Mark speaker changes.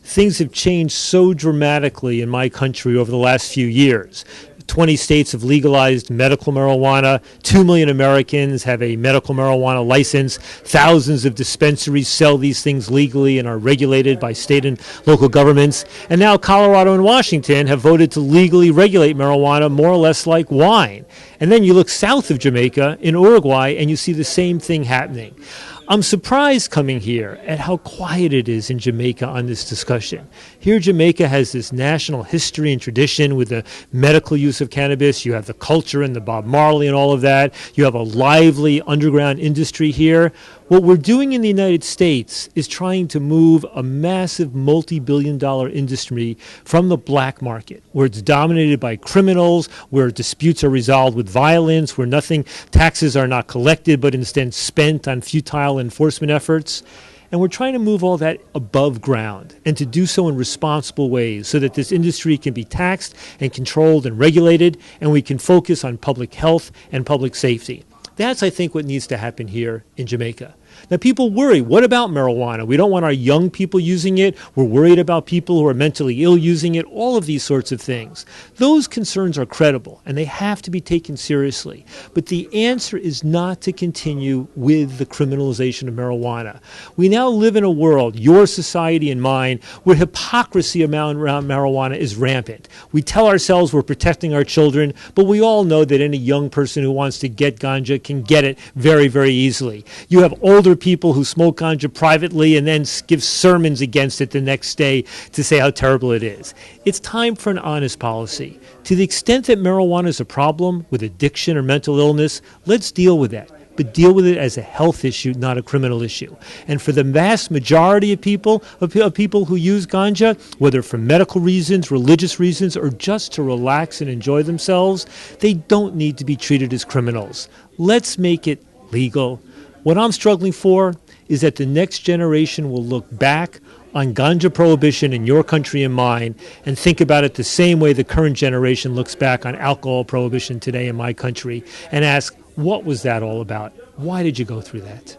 Speaker 1: things have changed so dramatically in my country over the last few years. 20 states have legalized medical marijuana. 2 million Americans have a medical marijuana license. Thousands of dispensaries sell these things legally and are regulated by state and local governments. And now Colorado and Washington have voted to legally regulate marijuana more or less like wine. And then you look south of Jamaica in Uruguay and you see the same thing happening. I'm surprised coming here at how quiet it is in Jamaica on this discussion. Here, Jamaica has this national history and tradition with the medical use of cannabis. You have the culture and the Bob Marley and all of that. You have a lively underground industry here. What we're doing in the United States is trying to move a massive multi-billion-dollar industry from the black market, where it's dominated by criminals, where disputes are resolved with violence, where taxes are not collected but instead spent on futile enforcement efforts. And we're trying to move all that above ground and to do so in responsible ways so that this industry can be taxed and controlled and regulated, and we can focus on public health and public safety. That's, I think, what needs to happen here in Jamaica. Now, people worry, what about marijuana? We don't want our young people using it. We're worried about people who are mentally ill using it, all of these sorts of things. Those concerns are credible, and they have to be taken seriously. But the answer is not to continue with the criminalization of marijuana. We now live in a world, your society and mine, where hypocrisy around marijuana is rampant. We tell ourselves we're protecting our children, but we all know that any young person who wants to get ganja can get it very, very easily. You have older people who smoke ganja privately and then give sermons against it the next day to say how terrible it is. It's time for an honest policy. To the extent that marijuana is a problem with addiction or mental illness, let's deal with that. But deal with it as a health issue, not a criminal issue. And for the vast majority of people who use ganja, whether for medical reasons, religious reasons, or just to relax and enjoy themselves, they don't need to be treated as criminals. Let's make it legal. What I'm struggling for is that the next generation will look back on ganja prohibition in your country and mine and think about it the same way the current generation looks back on alcohol prohibition today in my country and ask, what was that all about? Why did you go through that?